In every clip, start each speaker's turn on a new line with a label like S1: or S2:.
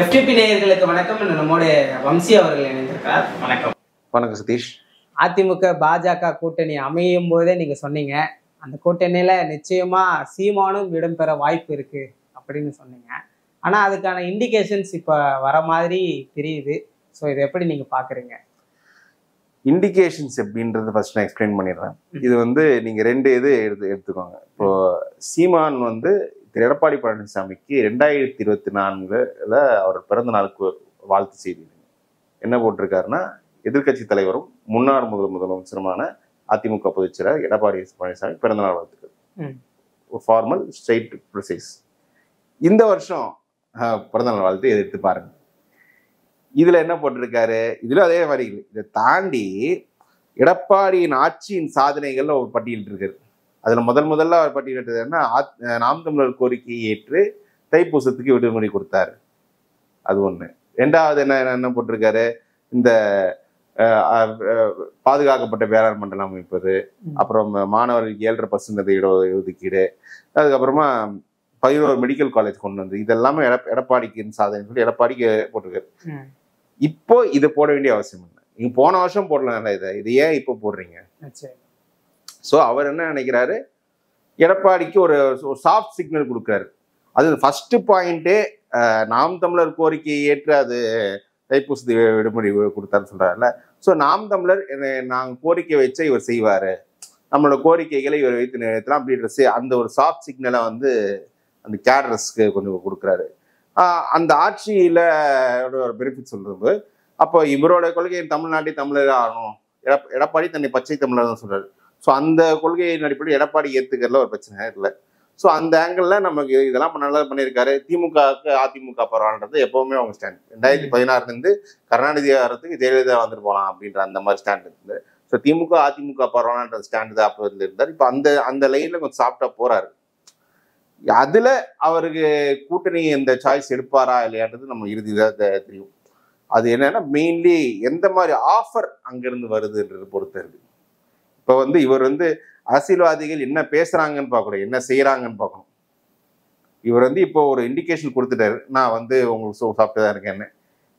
S1: FTP நேயர்களுக்கு வணக்கம். நம்மோட வம்சி அவர்கள் இணைந்திருக்கார். வணக்கம்.
S2: வணக்கம் சதீஷ்.
S1: அதிமுக பாஜக கூட்டணி அமையும் போதே நீங்க சொன்னீங்க அந்த கூட்டணியில நிச்சயமா சீமானும் இடம்பெற வாய்ப்பு இருக்கு அப்படின்னு சொன்னீங்க. ஆனா அதுக்கான இண்டிகேஷன்ஸ் இப்ப வர மாதிரி தெரியுது. ஸோ இதை எப்படி நீங்க பாக்குறீங்க?
S2: இண்டிகேஷன்ஸ் எப்படின்றத ஃபர்ஸ்ட் நான் எக்ஸ்பிளைன் பண்ணிடுறேன். இது நீங்க ரெண்டு இது எடுத்துக்கோங்க. இப்போ சீமான் திரு எடப்பாடி பழனிசாமிக்கு 2024 அவர் பிறந்த நாளுக்கு வாழ்த்து செய்தி என்ன போட்டிருக்காருன்னா, எதிர்கட்சி தலைவரும் முன்னாள் முதலமைச்சருமான அதிமுக பொதுச்செயலாளர் எடப்பாடி பழனிசாமி பிறந்தநாள் வாழ்த்துக்கள். Formal straight precise. இந்த வருஷம் பிறந்தநாள் வாழ்த்து எடுத்து பாருங்க. இதுல என்ன போட்டிருக்காரு? இதுல அதே மாதிரி இதை தாண்டி எடப்பாடியின் ஆட்சியின் சாதனைகள்ல ஒரு பட்டியல் இருக்காரு. அதுல முதல்ல அவர் பட்டியலிட்டதுன்னா, நாம் தமிழர் கோரிக்கையை ஏற்று தைப்பூசத்துக்கு விடுமுறை கொடுத்தாரு. அது ஒண்ணு. ரெண்டாவது என்ன போட்டிருக்காரு? இந்த பாதுகாக்கப்பட்ட வேளாண் மண்டலம் அமைப்பது, அப்புறம் மாணவர்களுக்கு 7.5% இடஒதுக்கீடு, அதுக்கப்புறமா 11 மெடிக்கல் காலேஜ் கொண்டு வந்து, இதெல்லாமே எடப்பாடிக்கு சாதனை சொல்லி எடப்பாடிக்கு போட்டிருக்காரு. இப்போ இதை போட வேண்டிய அவசியம் இல்லை. நீங்க போன வருஷம் போடலாம். இது ஏன் இப்போ போடுறீங்க? ஸோ அவர் என்ன நினைக்கிறாரு, எடப்பாடிக்கு ஒரு சாஃப்ட் சிக்னல் கொடுக்குறாரு. அது ஃபர்ஸ்ட் பாயிண்டே நாம் தமிழர் கோரிக்கையை ஏற்று அது தைப்பூசத்து விடுமுறை கொடுத்தாருன்னு சொல்றாருல்ல. ஸோ நாம் தமிழர் நாங்கள் கோரிக்கை வச்சா இவர் செய்வாரு, நம்மளோட கோரிக்கைகளை இவர் வைத்து நிறுத்தலாம் அப்படின்ற அந்த ஒரு சாஃப்ட் சிக்னலை அந்த கேடரஸ்க்கு கொஞ்சம் கொடுக்குறாரு. அந்த ஆட்சியில ஒரு பெனிஃபிட் சொல்றது. அப்போ இவரோட கொள்கை தமிழ்நாட்டை தமிழர் ஆகணும், எடப்பாடி தன்னை பச்சை தமிழர் தான் சொல்றாரு. ஸோ அந்த கொள்கையின் அடிப்படையில் எடப்பாடி ஏத்துக்கிறதுல ஒரு பிரச்சனை இல்லை. ஸோ அந்த ஆங்கிள் நமக்கு இதெல்லாம் நல்லா பண்ணியிருக்காரு. திமுகவுக்கு அதிமுக பரவாயில்ன்றது எப்பவுமே அவங்க ஸ்டாண்ட். 2016 கருணாநிதி ஆகிறதுக்கு ஜெயலலிதா வந்துட்டு போகலாம் அப்படின்ற அந்த மாதிரி ஸ்டாண்ட் இருக்குது. ஸோ திமுக அதிமுக பரவாயில்லன்ற ஸ்டாண்டு தான் அப்போ இருந்தார். இப்போ அந்த லைன்ல கொஞ்சம் சாப்பிட்டா போறாரு. அதுல அவருக்கு கூட்டணி எந்த சாய்ஸ் எடுப்பாரா இல்லையான்றது நம்ம இறுதிதான் தெரியும். அது என்னன்னா, மெயின்லி எந்த மாதிரி ஆஃபர் அங்கிருந்து வருதுன்றது பொறுத்து இருக்கு. இப்போ இவர் அரசியல்வாதிகள் என்ன பேசுறாங்கன்னு பார்க்கணும், என்ன செய்யறாங்கன்னு பார்க்கணும். இவர் இப்போ ஒரு இண்டிகேஷன் கொடுத்துட்டாரு, நான் உங்களுக்கு சாப்பிட்டு தான் இருக்கேன்னு.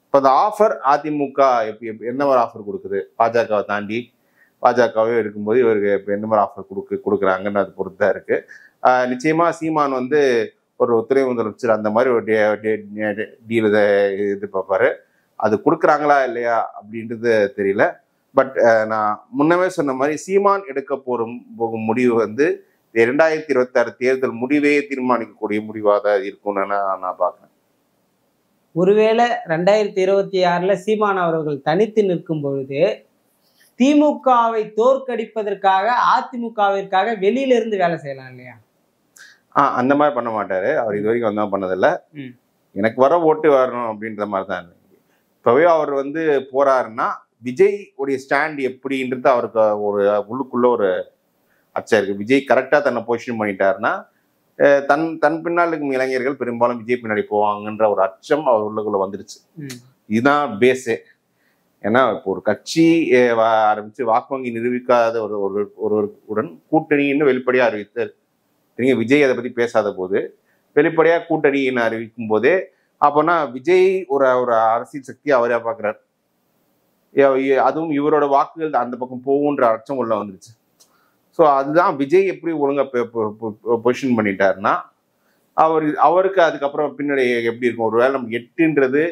S2: இப்போ அந்த ஆஃபர் அதிமுக என்ன மாதிரி ஆஃபர் கொடுக்குது, பாஜகவை தாண்டி பாஜகவே இருக்கும்போது இவருக்கு இப்போ எந்த மாதிரி ஆஃபர் கொடுக்குறாங்கன்னு அது பொறுத்து தான் இருக்கு. நிச்சயமா சீமான் ஒரு துணை முதலமைச்சர் அந்த மாதிரி ஒரு டீல் எதிர்பார்ப்பாரு. அது கொடுக்குறாங்களா இல்லையா அப்படின்றது தெரியல. பட் நான் முன்னமே சொன்ன மாதிரி சீமான் எடுக்க போகும் முடிவு 2026 தேர்தல் முடிவே தீர்மானிக்கக்கூடிய முடிவாக தான் இருக்கும்னு நான் பார்க்குறேன்.
S1: ஒருவேளை 2026 சீமான் அவர்கள் தனித்து நிற்கும் பொழுது திமுகவை தோற்கடிப்பதற்காக அதிமுகவிற்காக வெளியில இருந்து வேலை செய்யலாம் இல்லையா?
S2: அந்த மாதிரி பண்ண மாட்டாரு. அவர் இது வரைக்கும் வந்தா பண்ணதில்லை. எனக்கு வர ஓட்டு வரணும் அப்படின்ற மாதிரி தான். இப்பவே அவர் போறாருன்னா விஜய் உடைய ஸ்டாண்ட் எப்படின்றது அவருக்கு ஒரு உள்ளுக்குள்ள ஒரு அச்சம் இருக்கு. விஜய் கரெக்டா தன்னை பொசிஷன் பண்ணிட்டாருன்னா தன் பின்னால் இருக்கும் இளைஞர்கள் பெரும்பாலும் விஜய் பின்னாடி போவாங்கன்ற ஒரு அச்சம் அவர் உள்ளுக்குள்ள வந்துருச்சு. இதுதான் பேஸே. ஏன்னா இப்போ ஒரு கட்சி ஆரம்பிச்சு வாக்கு வங்கி நிரூபிக்காத ஒருவருடன் கூட்டணின்னு வெளிப்படையா அறிவித்தார். விஜய் அதை பத்தி பேசாத போது வெளிப்படையா கூட்டணின்னு அறிவிக்கும் போதே அப்போனா விஜய் ஒரு அரசியல் சக்தி அவரா பாக்குறாரு. அதுவும் இவரோட வாக்குகள் அந்த பக்கம் போகுன்ற அச்சம் உள்ள வந்துருச்சு. ஸோ அதுதான் விஜய் எப்படி ஒழுங்கா பொசிஷன் பண்ணிட்டாருன்னா அவருக்கு அதுக்கப்புறம் பின்னாடி எப்படி இருக்கும். ஒருவேளை நம்ம 8ன்றது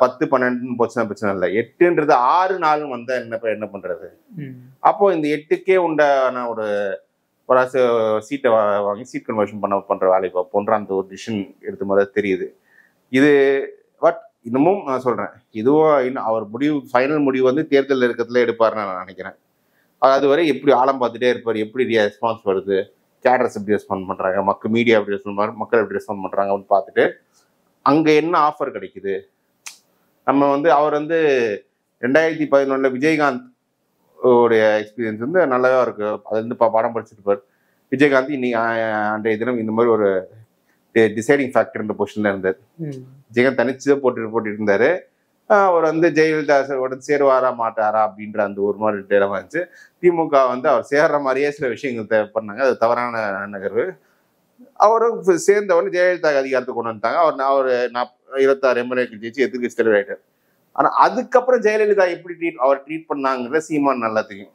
S2: 10, 12 போச்சுன்னா பிரச்சனை இல்லை. 8ன்றது 6 நாளும் வந்தா என்ன பண்றது? அப்போ இந்த 8க்கே உண்டான ஒரு சீட்டை வாங்கி சீட் கன்வர்ஷன் பண்ற வேலை போன்ற அந்த ஒரு டிசிஷன் எடுத்த மாதிரி தெரியுது. இது பட் இன்னமும் நான் சொல்றேன், இதுவும் அவர் ஃபைனல் முடிவு தேர்தல் இருக்கிறதுல எடுப்பாருன்னு நான் நினைக்கிறேன். அதுவரை எப்படி ஆழம் பார்த்துட்டே இருப்பார், எப்படி ரெஸ்பான்ஸ் வருது, கேடரஸ் எப்படி ரெஸ்பாண்ட் பண்றாங்க, மீடியா எப்படி ரெஸ்பாண்ட் பண்றாங்க, மக்கள் எப்படி ரெஸ்பாண்ட் பண்றாங்க அப்படின்னு பார்த்துட்டு அங்க என்ன ஆஃபர் கிடைக்குது. நம்ம அவர் 2011 விஜயகாந்த் உடைய எக்ஸ்பீரியன்ஸ் நல்லாவே இருக்கு. அது பாடம் படிச்சிருப்பார். விஜயகாந்த் இன்னைக்கு அன்றைய தினம் இந்த மாதிரி ஒரு டிசைடிங் ஃபேக்டர் இந்த பொசிஷன்ல இருந்தார். விஜயகாந்த் தனிச்சுதான் போட்டு இருந்தாரு. அவர் ஜெயலலிதா சேருவாரா மாட்டாரா அப்படின்ற அந்த ஒரு மாதிரி டேலமா இருந்துச்சு. திமுக அவர் சேர்ற மாதிரியே சில விஷயங்கள் பண்ணாங்க. அது தவறான நகர்வு. அவரும் சேர்ந்தவொடனே ஜெயலலிதா அதிகாரத்தை கொண்டு வந்துட்டாங்க. அவர் 26 எம்எல்ஏக்கள் ஜெயிச்சு எதிர்கட்சி தலைவர் ஆயிட்டார். ஆனா அதுக்கப்புறம் ஜெயலலிதா எப்படி அவர் ட்ரீட் பண்ணாங்கிறத சீமான் நல்லா தெரியும்.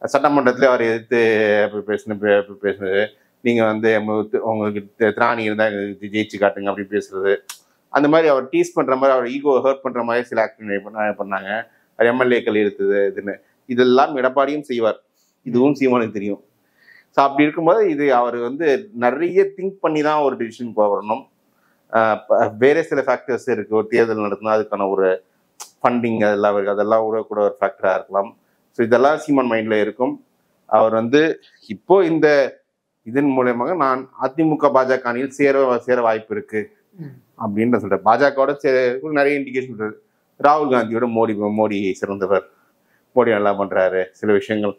S2: சட்டமன்றத்துல அவர் எதிர்த்து பேசுனது, நீங்க வந்து உங்களுக்கு திராணி இருந்தா ஜெயிச்சு காட்டுங்க அப்படின்னு பேசுறது, அந்த மாதிரி அவர் டீஸ் பண்ற மாதிரி, அவர் ஈகோ ஹர்ட் பண்ற மாதிரி சில ஆக்ட் பண்ணாங்க. எம்எல்ஏக்கள் இருக்குது இதுன்னு, இதெல்லாம் எடப்பாடியும் செய்வார், இதுவும் சீமானுக்கு தெரியும். ஸோ அப்படி இருக்கும்போது இது அவர் வந்து நிறைய திங்க் பண்ணி தான் ஒரு டிசிஷன் வரணும். வேற சில ஃபேக்டர்ஸ் இருக்கு, ஒரு தேர்தல் நடத்தினா அதுக்கான ஒரு ஃபண்டிங் அதெல்லாம் கூட ஒரு ஃபேக்டரா இருக்கலாம். ஸோ இதெல்லாம் சீமான் மைண்ட்ல இருக்கும். அவர் வந்து இப்போ இந்த இதன் மூலமாக நான் அதிமுக பாஜக அணியில் சேர வாய்ப்பு இருக்கு அப்படின்னு சொல்றேன். பாஜகவோட நிறைய இண்டிகேஷன் சொல்றாரு. ராகுல் காந்தியோட மோடி சிறந்தவர், மோடி நல்லா பண்றாரு, சில விஷயங்கள்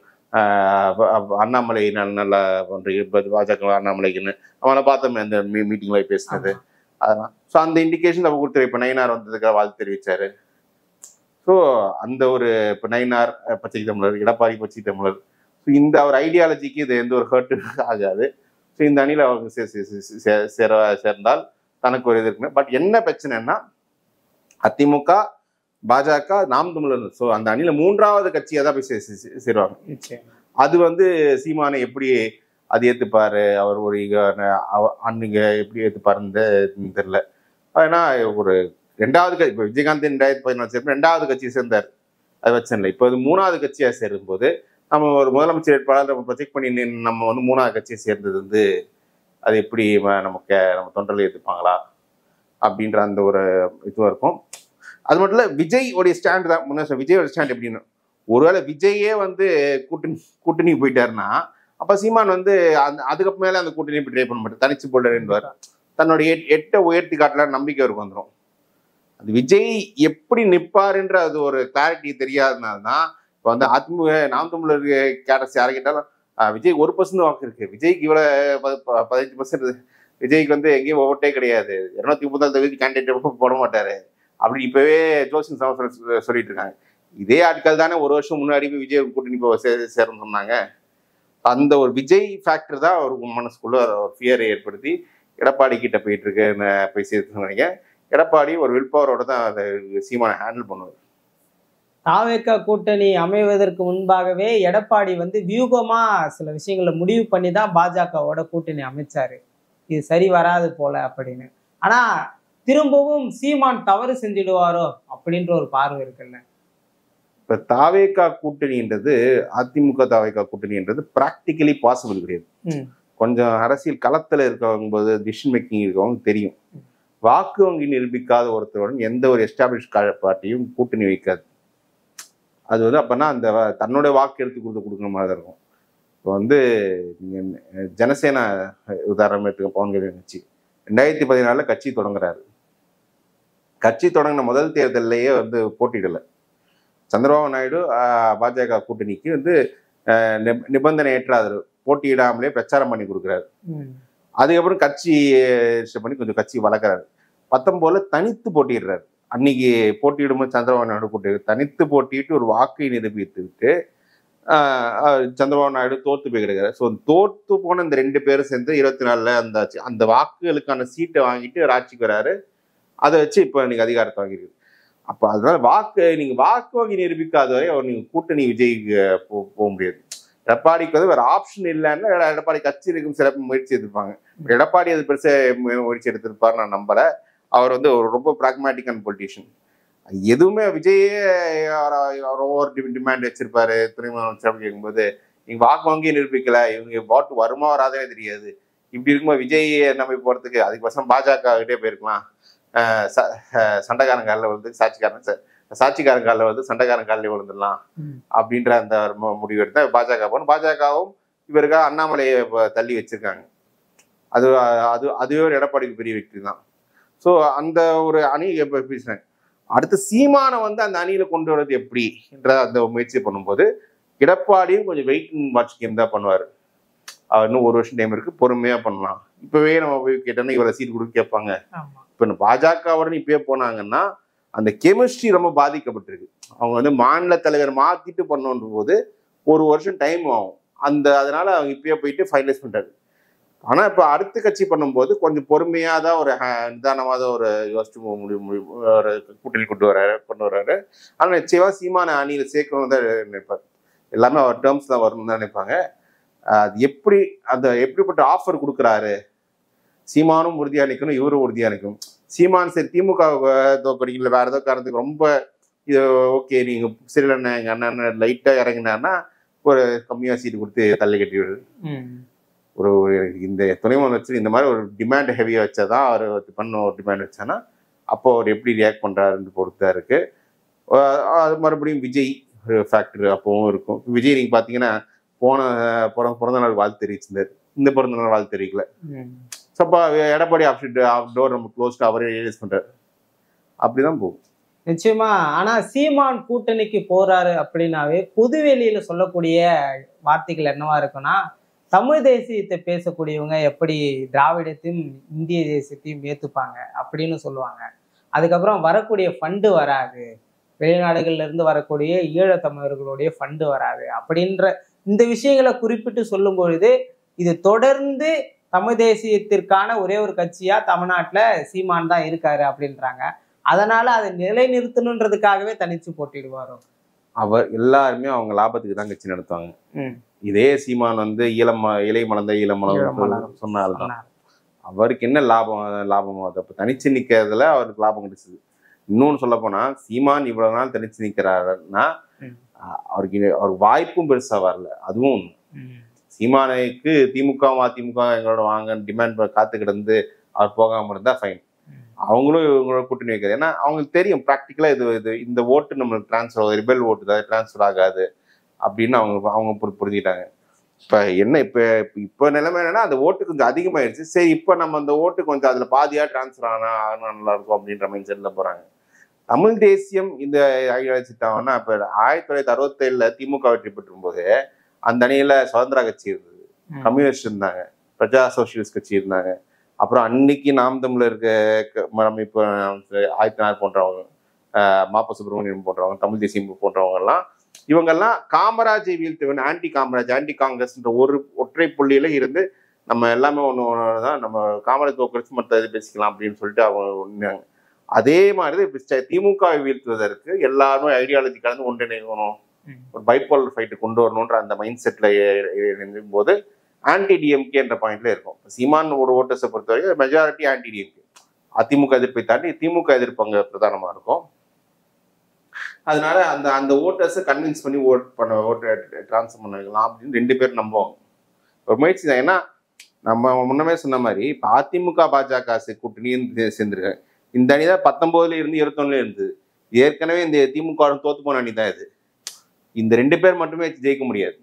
S2: அண்ணாமலை நல்லா பண்ற பாஜக அண்ணாமலைக்குன்னு அவனை பார்த்தோம் அந்த மீட்டிங்ல பேசினது, அதெல்லாம். ஸோ அந்த இண்டிகேஷன் நம்ம கொடுத்துரு. இப்போ நயினார் வந்ததுக்காக வாழ்த்து தெரிவிச்சாரு. ஸோ அந்த ஒரு இப்போ நயினார் பச்சை தமிழர், எடப்பாடி பச்சை தமிழர், ஸோ இந்த ஒரு ஐடியாலஜிக்கு இது எந்த ஒரு ஹர்ட் ஆகாது. ஸோ இந்த அணியில் அவருக்கு சேர்ந்தால் தனக்கு ஒரு இது இருக்குன்னு. பட் என்ன பிரச்சனைன்னா அதிமுக பாஜக நாம் தமிழர், ஸோ அந்த அணியில 3வது கட்சியை தான் போய் சேருவாங்க. அது வந்து சீமானை எப்படி அது ஏத்துப்பாரு, அவர் ஒரு அன்னைக்கு எப்படி ஏத்துப்பாருன்னு தெரியல. ஏன்னா ஒரு 2வது கட்சி, இப்போ விஜயகாந்த் 2014 சேர்ந்து 2வது கட்சியை சேர்ந்தார், அது வச்சல. இப்போ இது 3வது கட்சியா சேரும்போது நம்ம ஒரு முதலமைச்சர் வேட்பாளர் நம்ம ப்ரொஜெக்ட் பண்ணி நம்ம வந்து 3வது கட்சியை சேர்ந்தது வந்து அது எப்படி நம்ம தொண்டர்கள் ஏற்றுப்பாங்களா அப்படின்ற அந்த ஒரு இதுவாக இருக்கும். அது மட்டும் இல்லை, விஜய் உடைய ஸ்டாண்ட் தான் முன்ன. விஜயோட ஸ்டாண்ட் எப்படின்னு, ஒருவேளை விஜயே வந்து கூட்டணி போயிட்டாருன்னா அப்ப சீமான் வந்து அதுக்கு மேலே அந்த கூட்டணி ட்ரை பண்ண மாட்டார், தனிச்சு போடுறார். தன்னுடைய எட்டை உயர்த்தி காட்டலாம் நம்பிக்கை அவருக்கு வந்துடும். அது விஜய் எப்படி நிற்பாருன்ற அது ஒரு கிளாரிட்டி தெரியாதனால்தான் இப்போ வந்து அதிமுக நாம் தமிழர் கேட்டஸ் யாரை கேட்டாலும் விஜய் 1% வாக்கு இருக்கு, விஜய்க்கு இவ்வளவு 15%, விஜய்க்கு வந்து எங்கேயும் ஓட்டே கிடையாது, 234 கேண்டிடேட் போட மாட்டாரு அப்படி இப்பவே ஜோசின் சமஸ்கர் சொல்லிட்டு இருக்காங்க. இதே ஆட்கள் தானே ஒரு வருஷம் முன்னாடி விஜய் கூட்டணி சேரணும்னு சொன்னாங்க. அந்த ஒரு விஜய் ஃபேக்டர் தான் ஒரு மனசுக்குள்ள ஒரு ஃபியரை ஏற்படுத்தி எடப்பாடி கிட்ட போயிட்டு இருக்குன்னு போய் சேர்த்து நினைக்கிறேன். எடப்பாடி ஒரு வில் பவரோட தான் அதை சீமானை ஹேண்டில் பண்ணுவார்.
S1: தாவேகா கூட்டணி அமைவதற்கு முன்பாகவே எடப்பாடி வந்து வியூகமா சில விஷயங்களை முடிவு பண்ணி தான் பாஜகவோட கூட்டணி அமைச்சாரு, இது சரி வராது போல அப்படின்னு. ஆனா திரும்பவும் சீமான் தவறு செஞ்சிடுவாரோ அப்படின்ற ஒரு பார்வை இருக்குல்ல.
S2: இப்ப தாவேகா கூட்டணின்றது, அதிமுக தாவேகா கூட்டணின்றது பிராக்டிக்கலி பாசிபிள் கிடையாது. கொஞ்சம் அரசியல் களத்துல இருக்கவங்க போது டிசிஷன் மேக்கிங் இருக்கவங்க தெரியும். வாக்கு வங்கி நிரூபிக்காத ஒருத்தருடன் எந்த ஒரு எஸ்டாப்ளிஷ் பார்ட்டியும் கூட்டணி வைக்காது. அது வந்து அப்பனா அந்த தன்னோட வாக்கு எடுத்து கொடுக்குற மாதிரி தான் இருக்கும். இப்போ வந்து ஜனசேனா உதாரணம் எடுத்துக்க, பவன் கல்யாண் கட்சி 2014 கட்சி தொடங்குறாரு. கட்சி தொடங்கின முதல் தேர்தலையே வந்து போட்டியிடலை. சந்திரபாபு நாயுடு பாஜக கூட்டணிக்கு வந்து நிபந்தனை ஏற்றாது, போட்டியிடாமலே பிரச்சாரம் பண்ணி கொடுக்குறாரு. அதுக்கப்புறம் கட்சி பண்ணி கொஞ்சம் கட்சி வளர்க்குறாரு. 19 தனித்து போட்டியிடுறாரு. அன்னைக்கு போட்டியிடும்போது சந்திரபாபு நாயுடு தனித்து போட்டிட்டு ஒரு வாக்கை நிரூபித்துட்டு சந்திரபாபு நாயுடு தோத்து போய் கிடக்கிறார். ஸோ தோத்து போன இந்த 2 பேரும் சேர்ந்து 24 அந்த வாக்குகளுக்கான சீட்டை வாங்கிட்டு ஆட்சிக்கு வராரு. அதை வச்சு இப்போ நீங்க அதிகாரத்தை வாங்கிருக்கு. அப்போ அதனால நீங்க வாக்கு வங்கி நிரூபிக்காத வரை அவர் நீங்க கூட்டணி விஜய்க்கு போக முடியாது. எடப்பாடிக்கு வந்து வேற ஆப்ஷன் இல்லைன்னா எடப்பாடி கட்சி இருக்கும் சிறப்பு முயற்சி எடுத்திருப்பாங்க. எடப்பாடி அது பெருசா முயற்சி எடுத்திருப்பாரு நான் நம்பல. அவர் வந்து ஒரு ரொம்ப பிராக்மேட்டிக் அண்ட் பொலிட்டீஷியன். எதுவுமே விஜயே ஓவர் டிமாண்ட் வச்சிருப்பாரு. துணை முதலமைச்சர் கேட்கும்போது நீங்க வாக்கு வங்கி நிரூபிக்கல, இவங்க வாட்டு வருமா வராதே தெரியாது. இப்படி இருக்கும்போது விஜய் நம்ம போறதுக்கு அதுக்கு பசங்க பாஜக கிட்டே போயிருக்கலாம். சண்டைக்காரன் காலில் வந்து சாட்சிக்காரன் காலில் வந்து சண்டைக்காரன் காலில் விழுந்துடலாம் அப்படின்ற அந்த முடிவு எடுத்தா பாஜக போகணும். பாஜகவும் இவருக்காக அண்ணாமலையை தள்ளி வச்சிருக்காங்க. அதுவே ஒரு எடப்பாடிக்கு பெரிய வெற்றி தான். ஸோ அந்த ஒரு அணி எப்போ பேசுறேன். அடுத்து சீமானை வந்து அந்த அணியில கொண்டு வரது எப்படி என்ற அந்த முயற்சி பண்ணும்போது எடப்பாடியும் கொஞ்சம் வெயிட் அண்ட் வாட்ச் கேம் தான் பண்ணுவார். இன்னும் ஒரு வருஷம் டைம் இருக்கு, பொறுமையா பண்ணலாம். இப்பவே நம்ம போய் கேட்டோம்னா இவ்வளவு சீட் கொடுக்க கேட்பாங்க. இப்ப பாஜகவுடன் இப்பயே போனாங்கன்னா அந்த கெமிஸ்ட்ரி ரொம்ப பாதிக்கப்பட்டிருக்கு. அவங்க வந்து மாநில தலைவர் மாத்திட்டு பண்ணோன்ற போது ஒரு வருஷம் டைம் ஆகும். அதனால அவங்க இப்பயே போயிட்டு ஃபைனலைஸ் பண்றாரு. ஆனா இப்ப அடுத்த கட்சி பண்ணும்போது கொஞ்சம் பொறுமையா தான் ஒரு நிதானமா தான் ஒரு யோசிச்சு ஒரு கூட்டணி கொண்டு வர்றாரு. ஆனா நிச்சயமா சீமான அணியில சேர்க்கணும்னு தான் நினைப்பாரு. எல்லாமே அவர் டேர்ம்ஸ் தான் வரணும்னு தான் நினைப்பாங்க. அது எப்படிப்பட்ட ஆஃபர் கொடுக்குறாரு, சீமானும் உறுதியா நிற்கணும், இவரும் உறுதியா நிற்கணும். சீமான் சரி திமுக தோக்கடிக்கல, வேற ஏதோ காரணத்துக்கு ரொம்ப இது ஓகே நீங்க சரியில்லை எங்க அண்ணன் லைட்டா இறங்கினாருன்னா ஒரு கம்மியா சீட்டு கொடுத்து தள்ளி கட்டி விடுது. ஒரு இந்த துணைமுன் வச்சு இந்த மாதிரி ஒரு டிமாண்ட் ஹெவியா வச்சாதான் அவர் பண்ண ஒரு டிமாண்ட் வச்சானா அப்போ அவர் எப்படி ரியாக்ட் பண்றாருன்னு பொறுத்தா இருக்கு. அது மறுபடியும் விஜய் ஃபேக்டர் அப்பவும் இருக்கும். விஜய் நீங்க பாத்தீங்கன்னா பிறந்த நாள் வாழ்த்து தெரிவிச்சிருந்தாரு, இந்த பிறந்த நாள் வாழ்த்து தெரிவிக்கல. சப்பா எடப்பாடி டோர் நம்ம க்ளோஸ்ட் அவரே ரிலீஸ் பண்றாரு. அப்படிதான் போகும்
S1: நிச்சயமா. ஆனா சீமான் கூட்டணிக்கு போறாரு அப்படின்னாவே பொதுவெளியில சொல்லக்கூடிய வார்த்தைகள் என்னவா இருக்குன்னா, தமிழ் தேசியத்தை பேசக்கூடியவங்க எப்படி திராவிடத்தையும் இந்திய தேசியத்தையும் ஏத்துப்பாங்க அப்படின்னு சொல்லுவாங்க. அதுக்கப்புறம் வரக்கூடிய ஃபண்டு வராது, வெளிநாடுகள்ல இருந்து வரக்கூடிய ஈழத்தமிழர்களுடைய ஃபண்டு வராது அப்படின்ற இந்த விஷயங்களை குறிப்பிட்டு சொல்லும் பொழுது, இது தொடர்ந்து தமிழ் தேசியத்திற்கான ஒரே ஒரு கட்சியா தமிழ்நாட்டுல சீமான் தான் இருக்காரு அப்படின்றாங்க. அதனால அதை நிலைநிறுத்தணுன்றதுக்காகவே தனிச்சு போட்டிடுவாரோ?
S2: அவர் எல்லாருமே அவங்க லாபத்துக்கு தான் கட்சி நடத்துவாங்க. இதே சீமான் வந்து இலை மலர்ந்த ஈழமலர் சொன்னால்தான் அவருக்கு என்ன லாபமோ அது அப்ப தனிச்சு நிக்கிறதுல அவருக்கு லாபம் கிடைச்சது. இன்னொன்னு சொல்ல போனா சீமான் இவ்வளவு நாள் தனிச்சு நிக்கிறாருன்னா அவருக்கு வாய்ப்பும் பெருசா வரல. அதுவும் சீமானுக்கு திமுக அதிமுக எங்களோட வாங்க டிமாண்ட் காத்து கிடந்து அவர் போகாம இருந்தா ஃபைன். அவங்களும் இவங்களோட கூட்டணி வைக்கிறது. ஏன்னா அவங்களுக்கு தெரியும் ப்ராக்டிக்கலா இது இந்த ஓட்டு நம்மளுக்கு டிரான்ஸ்ஃபர் ஆகுது, ரிபெல் ஓட்டு தான் டிரான்ஸ்ஃபர் ஆகாது அப்படின்னு அவங்க புரிஞ்சுக்கிட்டாங்க. இப்ப நிலைமை என்னன்னா அந்த ஓட்டு கொஞ்சம் அதிகமாயிடுச்சு. சரி இப்ப நம்ம அந்த ஓட்டு கொஞ்சம் அதுல பாதியா டிரான்ஸ்ஃபர் ஆனா நல்லா இருக்கும் அப்படின்ற மைண்ட் செட்ல போறாங்க. தமிழ் தேசியம் இந்த ஐடியாச்சிட்டாங்கன்னா இப்ப 1967 திமுக வெற்றி பெற்றும் போது அந்த அணியில சுதந்திரா கட்சி இருந்தது, கம்யூனிஸ்ட் இருந்தாங்க, பிரஜா சோசியலிஸ்ட் கட்சி இருந்தாங்க. அப்புறம் அன்னைக்கு நாம் தமிழர் இப்போ ஆதித்தனார் போன்றவங்க, மாப்ப சுப்பிரமணியன் போன்றவங்க, தமிழ் தேசியம் போன்றவங்க எல்லாம் இவங்கெல்லாம் காமராஜை வீழ்த்தவன் ஆன்டி காமராஜ் ஆன்டி காங்கிரஸ்ன்ற ஒரு ஒற்றை புள்ளியில இருந்து நம்ம எல்லாமே ஒண்ணுதான் நம்ம காமராஜ் தோக்கடிச்சு மற்ற இது பேசிக்கலாம் அப்படின்னு சொல்லிட்டு அவங்க ஒண்ணாங்க. அதே மாதிரி திமுகவை வீழ்த்துவதற்கு எல்லாருமே ஐடியாலஜி கலந்து ஒன்றிணைக்கணும், ஒரு பைப்போலர் ஃபைட்டு கொண்டு வரணுன்ற அந்த மைண்ட் செட்ல இருக்கும் போது ஆன்டி டிஎம்கே என்ற பாயிண்ட்ல இருக்கும். சீமான் ஒரு ஓட்டர்ஸை பொறுத்தவரை மெஜாரிட்டி ஆன்டி டிஎம்கே, அதிமுக எதிர்ப்பை தாண்டி திமுக எதிர்ப்பு அங்க பிரதானமா இருக்கும். அதனால அந்த ஓட்டர்ஸை கன்வின்ஸ் பண்ணி ஓட்டு டிரான்ஸ்ஃபர் பண்ண வைக்கலாம் அப்படின்னு 2 பேரும் நம்புவாங்க. ஒரு முயற்சி தான். ஏன்னா நம்ம முன்னமே சொன்ன மாதிரி இப்போ அதிமுக பாஜக கூட்டணின்னு சேர்ந்துருக்காங்க. இந்த அணி தான் 19 இருந்து 21 இருந்தது. ஏற்கனவே இந்த திமுக தோத்து போன அணி தான் இது. இந்த 2 பேர் மட்டுமே வச்சு ஜெயிக்க முடியாது.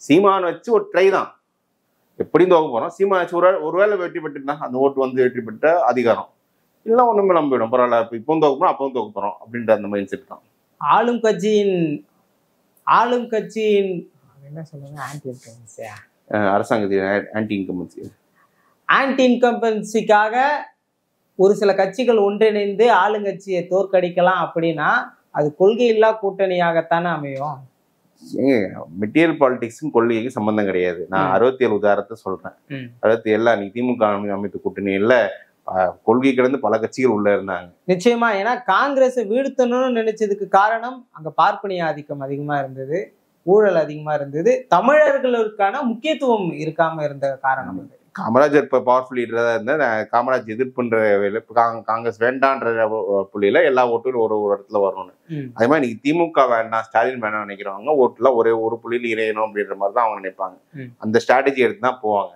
S2: சீமான் வச்சு ஒரு ட்ரை தான், எப்படி தோக்க போறோம். சீமான் வச்சு ஒருவேளை வெற்றி பெற்றுனா அந்த ஓட்டு வந்து வெற்றி பெற்ற அதிகாரம் இல்லை ஒண்ணுமே நம்பிடும், பரவாயில்ல இப்பவும் தோக்க போறோம் அப்பவும் தோக்க போறோம் அப்படின்ற அந்த மைண்ட் செட் தான். ஆளும்
S1: கட்சியின் என்ன சொல்லுங்க,
S2: அரசாங்கத்தின் ஆன்டி
S1: இன்கம்பன்சிக்காக ஒரு சில கட்சிகள் ஒன்றிணைந்து ஆளுங்கட்சியை தோற்கடிக்கலாம் அப்படின்னா அது கொள்கையில்லா கூட்டணியாகத்தானே அமையும்.
S2: மெட்டீரியல் பாலிடிக்ஸும் கொள்கைக்கு சம்பந்தம் கிடையாது. நான் 67 உதாரணத்தை சொல்றேன். 67 அன்னைக்கு திமுக அமைத்த கூட்டணியில கொள்கை கிடந்து பல கட்சிகள் உள்ள இருந்தாங்க.
S1: நிச்சயமா. ஏன்னா காங்கிரஸை வீழ்த்தணும்னு நினைச்சதுக்கு காரணம் அங்க பார்ப்பனிய ஆதிக்கம் அதிகமா இருந்தது, ஊழல் அதிகமா இருந்தது, தமிழர்களுக்கான முக்கியத்துவம் இருக்காம இருந்த காரணம்.
S2: காமராஜர் இப்ப பவர்ஃபுல் லீடரா இருந்தா காமராஜ் எதிர்ப்புன்ற காங்கிரஸ் வேண்டான்ற புள்ளியில எல்லா ஓட்டும் ஒரு இடத்துல வரணும்னு. அதே மாதிரி இன்னைக்கு திமுக வேண்டாம் ஸ்டாலின் வேணாம் நினைக்கிறவங்க ஓட்டுல ஒரே ஒரு புள்ளியில் இணையணும் அப்படின்ற மாதிரிதான் அவங்க நினைப்பாங்க. அந்த ஸ்ட்ராட்டஜி எடுத்து தான் போவாங்க.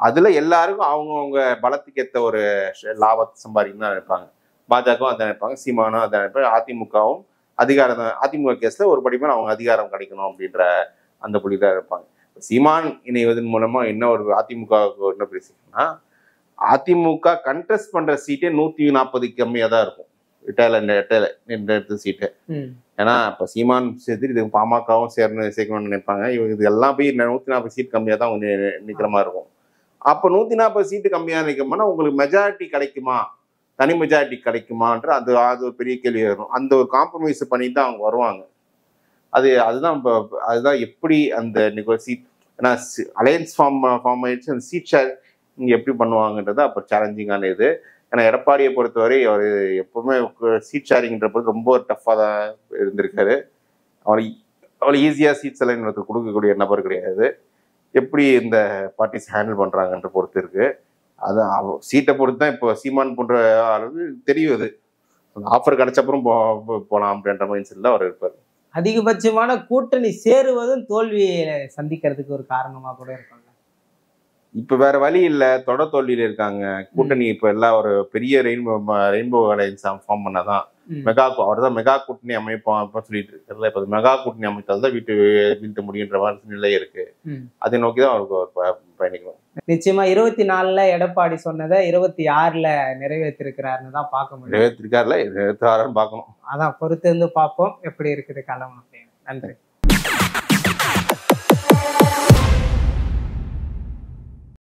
S2: அதுல எல்லாருக்கும் அவங்கவுங்க பலத்துக்கு ஏற்ற ஒரு லாபத்தை சம்பாதிக்கணும் தான் நினைப்பாங்க. பாஜகவும் அதை நினைப்பாங்க, சீமானும் அதை நினைப்பாங்க, அதிமுகவும் அதிமுக கேஸ்ல ஒரு படிமே அவங்க அதிகாரம் கிடைக்கணும் அப்படின்ற அந்த புள்ளி தான் இருப்பாங்க. சீமான் இணைவதன் மூலமா என்ன ஒரு அதிமுக என்ன பேசிக்கணும்னா, அதிமுக கண்டெஸ்ட் பண்ற சீட்டே 140 கம்மியா தான் இருக்கும். எட்டாயில சீட்டு. ஏன்னா இப்ப சீமான் சேர்த்து இது பாமகவும் சேர்க்கணும்னு நினைப்பாங்க. இவங்க இது எல்லாம் போய் 140 சீட் கம்மியா தான் அவங்க நிக்கிற மாதிரி இருக்கும். அப்ப 140 சீட்டு கம்மியா நிற்கும்னா உங்களுக்கு மெஜாரிட்டி கிடைக்குமா, தனி மெஜாரிட்டி கிடைக்குமான்ற அது ஒரு பெரிய கேள்வி வரும். அந்த ஒரு காம்ப்ரமைஸ் பண்ணி தான் அவங்க வருவாங்க. அதுதான் எப்படி அந்த ஏன்னா அலையன்ஸ் ஃபார்ம் ஆயிடுச்சு. அந்த சீட் ஷேர் இங்கே எப்படி பண்ணுவாங்கன்றது அப்போ சேலஞ்சிங்கான இது. ஏன்னா எடப்பாடியை பொறுத்தவரை அவர் எப்பவுமே சீட் ஷேரிங்ன்றப்ப ரொம்ப டஃப்பாக தான் இருந்திருக்காரு. அவ்வளோ ஈஸியாக சீட்ஸ் எல்லாம் இன்னொருத்தர் கொடுக்கக்கூடிய நபர் கிடையாது. எப்படி இந்த பார்ட்டிஸ் ஹேண்டில் பண்ணுறாங்கன்ற பொறுத்து இருக்கு. அது சீட்டை பொறுத்து தான் இப்போ சீமான் போன்ற அளவு தெரியும். அது ஆஃபர் கிடைச்சப்பறம் போகலாம் அப்படின்ற மைண்ட் செட்டில் அவர் இருப்பார்.
S1: அதிகபட்சமான கூட்டணி சேருவதும் தோல்வியை சந்திக்கிறதுக்கு ஒரு காரணமாக கூட இருக்காங்க.
S2: இப்ப வேற வழி இல்ல, தொடர் தோல்வியில இருக்காங்க. கூட்டணி இப்ப எல்லாம் ஒரு பெரிய ரெயின்போ அலையன்ஸ் ஃபார்ம் பண்ணாதான் அவர் தான் மெகா கூட்டணி அமைப்போம் அப்படின்னு சொல்லிட்டு இருக்காருல்ல. இப்ப மெகா கூட்டணி அமைத்தால் தான் வீழ்த்த முடியுன்ற மாதிரி நிலை இருக்கு. அதை நோக்கிதான் அவருக்கு பயணிக்கணும்.
S1: நிச்சயமா 24ல எடப்பாடி சொன்னதை 26ல நிறைவேற்றிருக்கிறாருன்னு தான் பார்க்க முடியும்.
S2: நிறைவேற்றிருக்காருல 26 பார்க்கணும்.
S1: அதான் பொறுத்து இருந்து பார்ப்போம் எப்படி இருக்குது களம் அப்படின்னு. நன்றி.